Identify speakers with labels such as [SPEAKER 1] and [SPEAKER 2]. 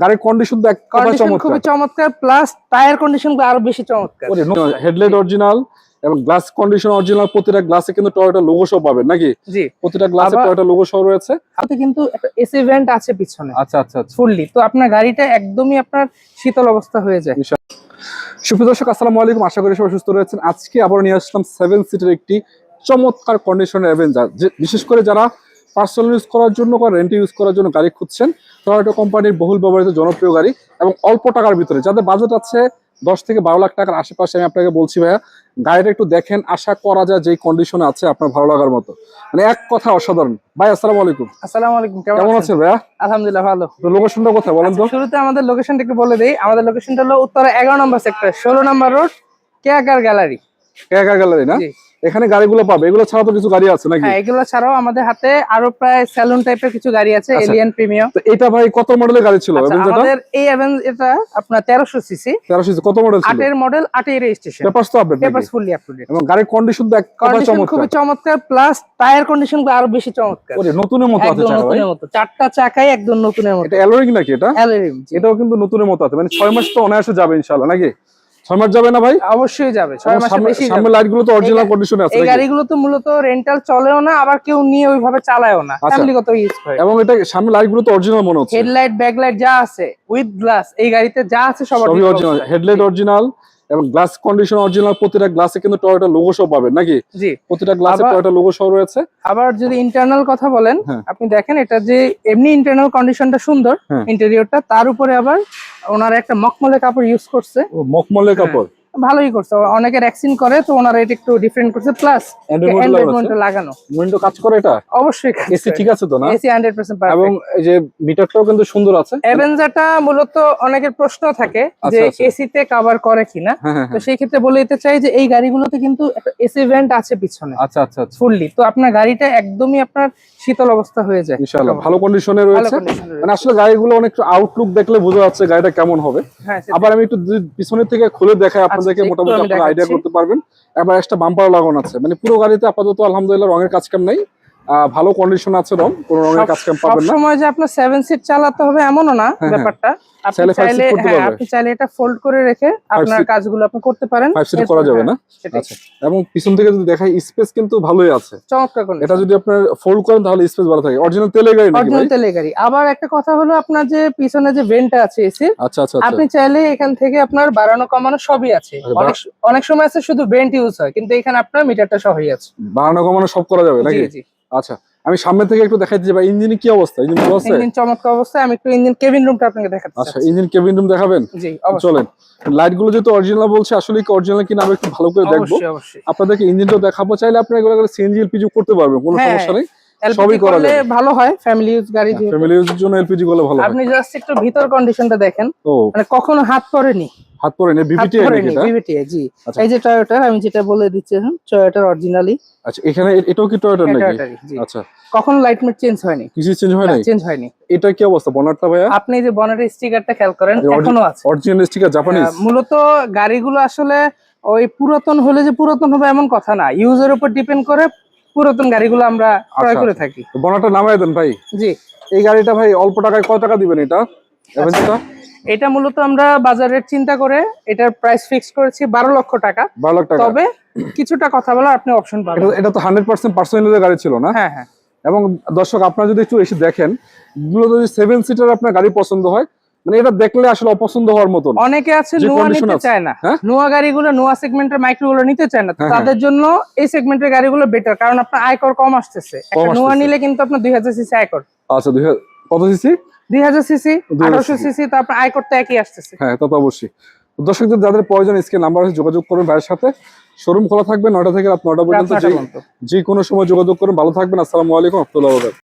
[SPEAKER 1] গাড়ির কন্ডিশন তো এক কথায় চমৎকার,
[SPEAKER 2] খুবই চমৎকার, প্লাস টায়ার কন্ডিশনগুলো আরো বেশি চমৎকার।
[SPEAKER 1] হেডলাইট অরিজিনাল এবং গ্লাস কন্ডিশন অরিজিনাল, প্রতিটা গ্লাসে কিন্তু টয়োটা লোগো সহ পাবেন নাকি?
[SPEAKER 2] জি,
[SPEAKER 1] প্রতিটা গ্লাসে টয়োটা লোগো সহ রয়েছে।
[SPEAKER 2] আপনি কিন্তু একটা এসি ভেন্ট আছে পিছনে।
[SPEAKER 1] আচ্ছা আচ্ছা আচ্ছা,
[SPEAKER 2] ফুললি, তো আপনার গাড়িটা একদমই আপনার শীতল অবস্থা হয়ে যায়।
[SPEAKER 1] সুপ্রিয় দর্শক আসসালামু আলাইকুম, আশা করি সবাই সুস্থ রয়েছেন। আজকে আবার নিয়ে আসলাম 7 সিটের একটি চমৎকার কন্ডিশনের অ্যাভেঞ্জার, বিশেষ করে যারা পার্সোনাল ইউজ করার জন্য বা রেন্টে ইউজ করার জন্য গাড়ি খুঁজছেন। টয়োটা কোম্পানির বহুল ব্যবহৃত জনপ্রিয় গাড়ি এবং অল্প টাকার ভিতরে, যাদের বাজেট আছে 10 থেকে 12 লাখ টাকার আশেপাশে, আমি আপনাকে বলছি ভাইয়া গাড়িটা একটু দেখেন, আশা করা যায় যেই কন্ডিশনে আছে আপনার ভালো লাগার মতো, মানে এক কথা অসাধারণ। ভাই আসসালামু আলাইকুম।
[SPEAKER 2] আসসালামু আলাইকুম,
[SPEAKER 1] কেমন আছেন ভাইয়া?
[SPEAKER 2] আলহামদুলিল্লাহ ভালো।
[SPEAKER 1] তো লোকেশনটা কোথায় বলেন তো?
[SPEAKER 2] শুরুতে আমাদের লোকেশনটা একটু বলে দেই। আমাদের লোকেশনটা হলো উত্তরা 11 নম্বর সেক্টর, 16 নম্বর রোড, কেয়াকার গ্যালারি।
[SPEAKER 1] কেয়াকার গ্যালারি না? এখানে গাড়িগুলো পাবে, এগুলো ছাড়া তো কিছু গাড়ি আছে নাকি?
[SPEAKER 2] হ্যাঁ, এগুলো ছাড়াও আমাদের হাতে আরো প্রায় স্যালুন টাইপের কিছু গাড়ি আছে, এলিয়ান প্রিমিয়াম।
[SPEAKER 1] তো এটা ভাই কত মডেলের গাড়ি ছিল?
[SPEAKER 2] আমাদের এই এটা আপনার 1300 সিসি।
[SPEAKER 1] 1300 সিসি কত মডেল ছিল?
[SPEAKER 2] 8 এর মডেল, 8 এর রেজিস্ট্রেশন।
[SPEAKER 1] পেপারস তো update,
[SPEAKER 2] papers fully up to date.
[SPEAKER 1] এবং গাড়ির কন্ডিশন তো এক কথায় চমৎকার,
[SPEAKER 2] খুবই চমৎকার, প্লাস টায়ার কন্ডিশনগুলো আরো বেশি চমৎকার।
[SPEAKER 1] ওরে নতুনের মতো আছে,
[SPEAKER 2] একদম নতুনের মতো, চারটা চাকাই একদম নতুনের মতো।
[SPEAKER 1] এটা অ্যালোরিং নাকি? এটা
[SPEAKER 2] অ্যালোরিং,
[SPEAKER 1] এটাও কিন্তু নতুনের মতো আছে, মানে 6 মাস তো অনায়াসে যাবে ইনশাআল্লাহ নাকি? 6 মাস যাবে না ভাই?
[SPEAKER 2] অবশ্যই যাবে, 6 মাসের বেশি যাবে।
[SPEAKER 1] সামনে লাইটগুলো তো অরিজিনাল কন্ডিশনে আছে।
[SPEAKER 2] এই গাড়িগুলো তো মূলত রেন্টাল চলেও না, আবার কেউ নিয়ে ওইভাবে চালায়ও না, ফ্যামিলিগত ইউজ করে।
[SPEAKER 1] এবং এটা সামনে লাইটগুলো তো অরিজিনাল মনে হচ্ছে।
[SPEAKER 2] হেডলাইট, ব্যাকলাইট যা আছে উইথ গ্লাস, এই গাড়িতে যা আছে সবই
[SPEAKER 1] অরিজিনাল। হেডলাইট অরিজিনাল এবং গ্লাস কন্ডিশন অরিজিনাল, প্রতিটা গ্লাসে কিন্তু টয়োটা লোগো সহ পাবেন নাকি?
[SPEAKER 2] জি,
[SPEAKER 1] প্রতিটা গ্লাসে টয়োটা লোগো সহ রয়েছে।
[SPEAKER 2] আবার যদি ইন্টারনাল কথা বলেন, আপনি দেখেন এটা যে এমনি ইন্টারনাল কন্ডিশনটা সুন্দর, ইন্টেরিয়রটা, তার উপরে আবার ওনারা একটা মখমলের কাপড় ইউজ করছে।
[SPEAKER 1] ও মখমলের কাপড়
[SPEAKER 2] ভালোই করছে, অনেকে রেক্সিন করে তো ওনারা এটা একটু ডিফারেন্ট করছে, প্লাস অ্যান্ড্রয়েড মনিটর লাগানো।
[SPEAKER 1] মনিটর কাজ করে এটা?
[SPEAKER 2] অবশ্যই কাজ করে।
[SPEAKER 1] এসি ঠিক আছে তো না?
[SPEAKER 2] AC 100% perfect.
[SPEAKER 1] এবং এই যে মিটারটাও কিন্তু সুন্দর আছে।
[SPEAKER 2] অ্যাভেঞ্জারটা মূলত অনেকের প্রশ্ন থাকে যে এসি তে কভার করে কিনা, তো সেই ক্ষেত্রে বলে দিতে চাই যে এই গাড়িগুলোতে কিন্তু একটা এসি ভেন্ট আছে পিছনে।
[SPEAKER 1] আচ্ছা আচ্ছা আচ্ছা,
[SPEAKER 2] ফুললি, তো আপনার গাড়িটা একদমই আপনার শীতল অবস্থা হয়ে যায়
[SPEAKER 1] ইনশাআল্লাহ। ভালো কন্ডিশনে রয়েছে, মানে আসলে গাড়িগুলো অনেক আউটলুক দেখলে বোঝা যাচ্ছে গাড়িটা কেমন হবে। আবার আমি একটু পিছনের থেকে খুলে দেখাই আপনাদেরকে, মোটামুটি আপনারা আইডিয়া করতে পারবেন। এবার একটা বাম্পার লাগানো আছে, মানে পুরো গাড়িতে আপাতত আলহামদুলিল্লাহ রঙের কাজ কাম নাই, ভালো কন্ডিশন আছে, রং কোনো রঙের কাজ কাম পাবেন না।
[SPEAKER 2] সব সময় যে আপনার 7 সিট চালাতে হবে এমনও না ব্যাপারটা। আপনি চাইলে এটা ফোল্ড করে রেখে আপনার কাজগুলো আপনি করতে পারেন।
[SPEAKER 1] 5 সিট করা যাবে না? আচ্ছা, এবং পিছন থেকে যদি দেখাই স্পেস কিন্তু ভালোই আছে,
[SPEAKER 2] চমৎকার কন্ডিশন।
[SPEAKER 1] এটা যদি আপনি ফোল্ড করেন তাহলে স্পেস ভালো থাকে। অরিজিনাল তেলের গাড়ি নাকি?
[SPEAKER 2] অরিজিনাল তেলের গাড়ি। আবার একটা কথা হলো, আপনার যে পিছনে যে ভেন্টটা আছে এসির,
[SPEAKER 1] আচ্ছা আচ্ছা,
[SPEAKER 2] আপনি চাইলে এখান থেকে আপনার বাড়ানো কমানো সবই আছে। অনেক সময় আছে শুধু ভেন্ট ইউজ হয়, কিন্তু এখানে আপনার মিটারটা সহই আছে,
[SPEAKER 1] বাড়ানো কমানো সব করা যাবে নাকি? জি। আচ্ছা, আমি সামনে থেকে একটু দেখাইতে যাই, ইঞ্জিনে কি অবস্থা? ইঞ্জিন ভালো আছে?
[SPEAKER 2] ইঞ্জিন চমৎকার অবস্থায়। আমি একটু ইঞ্জিন কেবিন রুমটা আপনাকে দেখাচ্ছি।
[SPEAKER 1] আচ্ছা, ইঞ্জিন কেবিন রুম দেখাবেন?
[SPEAKER 2] জি
[SPEAKER 1] চলেন। লাইট গুলো যেহেতু অরিজিনাল বলছে, আসলে কি অরিজিনাল কিনা আমি একটু ভালো করে দেখবো। আপনাদেরকে ইঞ্জিনটাও দেখাবো, চাইলে আপনি এগুলো সিএনজি এলপিজি করতে পারবেন, কোনো সমস্যা নেই, সবই করা যাবে।
[SPEAKER 2] ভালো হয় ফ্যামিলি ইউজ গাড়ি,
[SPEAKER 1] ফ্যামিলি ইউজের জন্য এলপিজি গুলো ভালো হয়।
[SPEAKER 2] আপনি জাস্ট একটু ভিতর কন্ডিশনটা দেখেন, মানে কখনো হাত পড়েনি।
[SPEAKER 1] হাত পড়েনি? বিবিটি নাকি এটা?
[SPEAKER 2] বিবিটি, জি। এই যে টয়োটা, আমি যেটা বলে দিচ্ছি টয়োটার অরিজিনালি।
[SPEAKER 1] আচ্ছা, এখানে এটাও কি টয়োটার নাকি? আচ্ছা,
[SPEAKER 2] কখনো লাইট মিট চেঞ্জ হয়নি?
[SPEAKER 1] কিছু চেঞ্জ হয় নাই?
[SPEAKER 2] চেঞ্জ হয়নি।
[SPEAKER 1] এটা কি অবস্থা বনারটা ভাইয়া?
[SPEAKER 2] আপনি যে বনারের স্টিকারটা খেয়াল করেন, এখনো আছে
[SPEAKER 1] অরিজিনাল স্টিকার, জাপানিজ।
[SPEAKER 2] মূলত গাড়িগুলো আসলে ওই পুরাতন হলে যে পুরাতন হবে এমন কথা না, ইউজের উপর ডিপেন্ড করে পুরাতন গাড়িগুলো আমরা ক্রয় করে থাকি।
[SPEAKER 1] বনারটা নামায় দেন ভাই।
[SPEAKER 2] জি।
[SPEAKER 1] এই গাড়িটা ভাই অল্প টাকায় কত টাকা দিবেন এটা?
[SPEAKER 2] এটা মূলত আমরা বাজার রেট চিন্তা করে এটার প্রাইস ফিক্স করেছি 12 লক্ষ টাকা।
[SPEAKER 1] 12 লাখ টাকা।
[SPEAKER 2] তবে কিছুটা কথা বলার আপনি অপশন পাবেন।
[SPEAKER 1] এটা তো 100% পার্সোনাল গাড়ি ছিল না?
[SPEAKER 2] হ্যাঁ হ্যাঁ।
[SPEAKER 1] এবং দর্শক আপনারা যদি একটু এসে দেখেন, এগুলো যদি 7 সিটার আপনার গাড়ি পছন্দ হয়, মানে এটা দেখলে আসলে অপছন্দ হওয়ার মতো।
[SPEAKER 2] অনেকে আছে নোয়া নিতে চায় না, নোয়া গাড়িগুলো, নোয়া সেগমেন্টের মাইক্রোগুলো নিতে চায় না, তাদের জন্য এই সেগমেন্টের গাড়িগুলো বেটার, কারণ আপনার আয়কর কম আসতেছে। একটা নোয়া নিলে কিন্তু আপনার 2000 সিসি আয়কর। আচ্ছা,
[SPEAKER 1] কত সিসি?
[SPEAKER 2] 2000 সিসি, 1800 সিসি, তো আপনার আয়করটা একই আসতেছে।
[SPEAKER 1] হ্যাঁ, তা তো অবশ্যই। দর্শকদের যাদের প্রয়োজন স্ক্রিন নাম্বার আছে যোগাযোগ করুন ভাইয়ের সাথে। শোরুম খোলা থাকবে 9টা থেকে রাত 9টা পর্যন্ত, যে কোনো সময় যোগাযোগ করুন। ভালো থাকবেন। আসসালামু আলাইকুম ওয়া রাহমাতুল্লাহি ওয়া বারাকাতুহু।